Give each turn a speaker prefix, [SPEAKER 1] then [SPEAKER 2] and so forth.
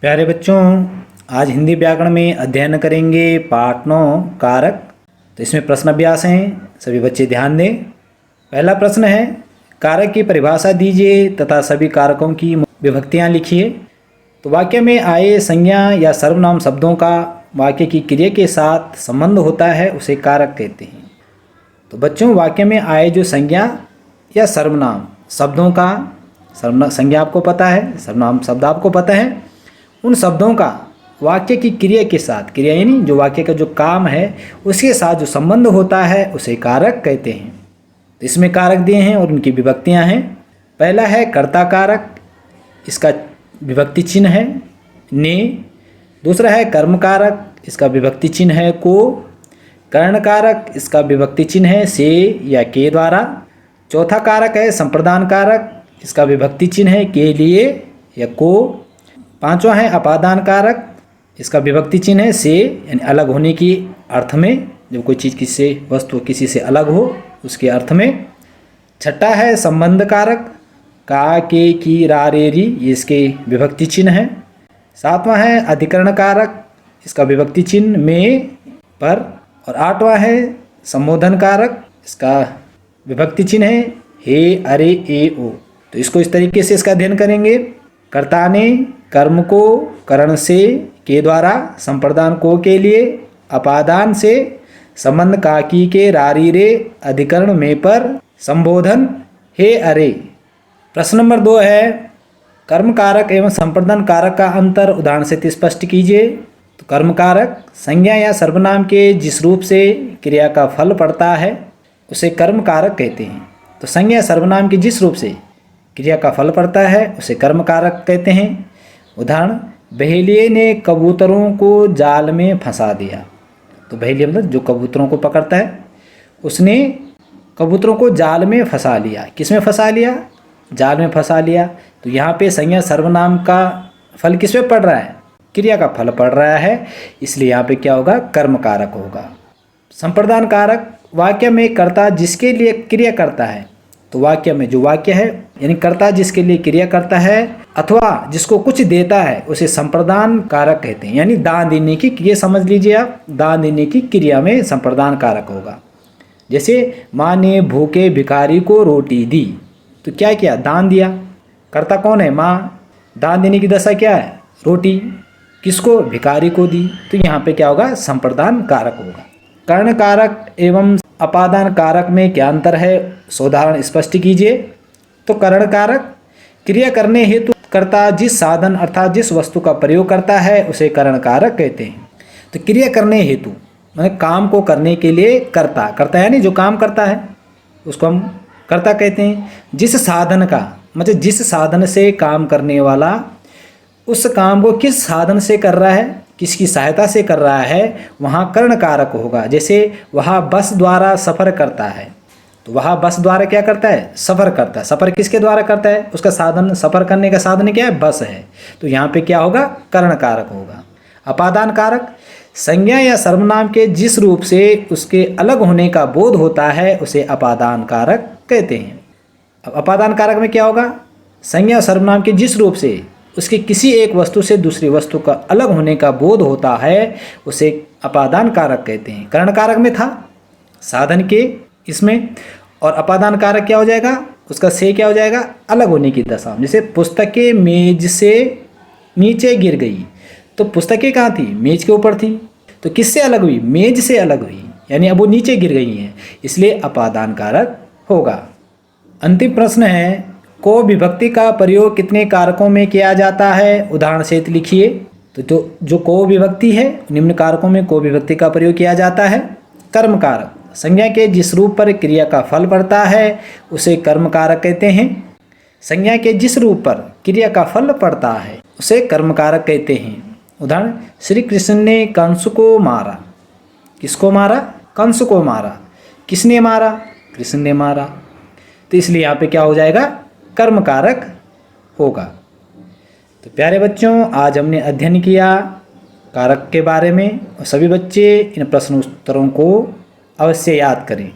[SPEAKER 1] प्यारे बच्चों, आज हिंदी व्याकरण में अध्ययन करेंगे पाठ 9 कारक। तो इसमें प्रश्न अभ्यास हैं, सभी बच्चे ध्यान दें। पहला प्रश्न है, कारक की परिभाषा दीजिए तथा सभी कारकों की विभक्तियां लिखिए। तो वाक्य में आए संज्ञा या सर्वनाम शब्दों का वाक्य की क्रिया के साथ संबंध होता है, उसे कारक कहते हैं। तो बच्चों, वाक्य में आए जो संज्ञा या सर्वनाम शब्दों का, संज्ञा आपको पता है, सर्वनाम शब्द आपको पता है, उन शब्दों का वाक्य की क्रिया के साथ, क्रिया यानी जो वाक्य का जो काम है उसके साथ जो संबंध होता है उसे कारक कहते हैं। तो इसमें कारक दिए हैं और उनकी विभक्तियां हैं। पहला है कर्ता कारक, इसका विभक्ति चिन्ह है ने। दूसरा है कर्म कारक, इसका विभक्ति चिन्ह है को। कर्ण कारक, इसका विभक्ति चिन्ह है से या के द्वारा। चौथा कारक है संप्रदान कारक, इसका विभक्ति चिन्ह है के लिए या को। पांचवा है अपादान कारक, इसका विभक्ति चिन्ह है से यानी अलग होने की अर्थ में, जब कोई चीज़ किसी से, वस्तु किसी से अलग हो उसके अर्थ में। छठा है संबंध कारक, का के की रा रे री, ये इसके विभक्ति चिन्ह है। सातवां है अधिकरण कारक, इसका विभक्ति चिन्ह में पर। और आठवां है संबोधन कारक, इसका विभक्ति चिन्ह है हे अरे ए ओ। तो इसको इस तरीके से इसका अध्ययन करेंगे। कर्ता ने कर्म को करण से के द्वारा, संप्रदान को के लिए, अपादान से, संबंध काकी के रारी रे, अधिकरण में पर, संबोधन हे अरे। प्रश्न नंबर 2 है, कर्म कारक एवं संप्रदान कारक का अंतर उदाहरण से स्पष्ट कीजिए। तो कर्म कारक संज्ञा या सर्वनाम के जिस रूप से क्रिया का फल पड़ता है उसे कर्म कारक कहते हैं। तो संज्ञा सर्वनाम के जिस रूप से क्रिया का फल पड़ता है उसे कर्म कारक कहते हैं। उदाहरण, बहेलिये ने कबूतरों को जाल में फंसा दिया। तो बहेलिया मतलब जो कबूतरों को पकड़ता है, उसने कबूतरों को जाल में फंसा लिया। किस में फंसा लिया? जाल में फंसा लिया। तो यहाँ पे संज्ञा सर्वनाम का फल किस में पड़ रहा है? क्रिया का फल पड़ रहा है, इसलिए यहाँ पे क्या होगा? कर्म कारक होगा। संप्रदान कारक, वाक्य में कर्ता जिसके लिए क्रिया करता है, तो वाक्य में जो वाक्य है यानी कर्ता जिसके लिए क्रिया करता है अथवा जिसको कुछ देता है उसे संप्रदान कारक कहते हैं। यानी दान देने की, ये समझ लीजिए आप, दान देने की क्रिया में संप्रदान कारक होगा। जैसे माँ ने भूखे भिखारी को रोटी दी, तो क्या किया? दान दिया। कर्ता कौन है? माँ। दान देने की दशा क्या है? रोटी। किसको? भिखारी को दी। तो यहाँ पे क्या होगा? संप्रदान कारक होगा। कर्ण कारक एवं अपादान कारक में क्या अंतर है? उदाहरण स्पष्ट कीजिए। तो कर्ण कारक क्रिया करने हेतु कर्ता जिस साधन अर्थात जिस वस्तु का प्रयोग करता है उसे कर्ण कारक कहते हैं। तो क्रिया करने हेतु मतलब काम को करने के लिए कर्ता यानी जो काम करता है उसको हम कर्ता कहते हैं। जिस साधन का मतलब जिस साधन से काम करने वाला उस काम को किस साधन से कर रहा है, किसकी सहायता से कर रहा है, वहाँ कर्ण कारक होगा। जैसे वह बस द्वारा सफ़र करता है, तो वह बस द्वारा क्या करता है? सफ़र करता है। सफ़र किसके द्वारा करता है? उसका साधन, सफ़र करने का साधन क्या है? बस है। तो यहाँ पे क्या होगा? कर्ण कारक होगा। अपादान कारक, संज्ञा या सर्वनाम के जिस रूप से उसके अलग होने का बोध होता है उसे अपादान कारक कहते हैं। अब अपादान कारक में क्या होगा? संज्ञा और सर्वनाम के जिस रूप से उसके किसी एक वस्तु से दूसरी वस्तु का अलग होने का बोध होता है उसे अपादान कारक कहते हैं। कर्ण कारक में था साधन के इसमें, और अपादान कारक क्या हो जाएगा? उसका से क्या हो जाएगा? अलग होने की दशा। जैसे पुस्तकें मेज से नीचे गिर गई, तो पुस्तकें कहाँ थी? मेज के ऊपर थी। तो किससे अलग हुई? मेज से अलग हुई, यानी अब वो नीचे गिर गई हैं, इसलिए अपादान कारक होगा। अंतिम प्रश्न है, को विभक्ति का प्रयोग कितने कारकों में किया जाता है? उदाहरण सहित लिखिए। तो जो को विभक्ति है, निम्न कारकों में को विभक्ति का प्रयोग किया जाता है। कर्म कारक, संज्ञा के जिस रूप पर क्रिया का फल पड़ता है उसे कर्म कारक कहते हैं। संज्ञा के जिस रूप पर क्रिया का फल पड़ता है उसे कर्म कारक कहते हैं। उदाहरण, श्री कृष्ण ने कंस को मारा। किसको मारा? कंस को मारा। किसने मारा? कृष्ण ने मारा। तो इसलिए यहाँ पे क्या हो जाएगा? कर्म कारक होगा। तो प्यारे बच्चों, आज हमने अध्ययन किया कारक के बारे में, और सभी बच्चे इन प्रश्न उत्तरों को अवश्य याद करें।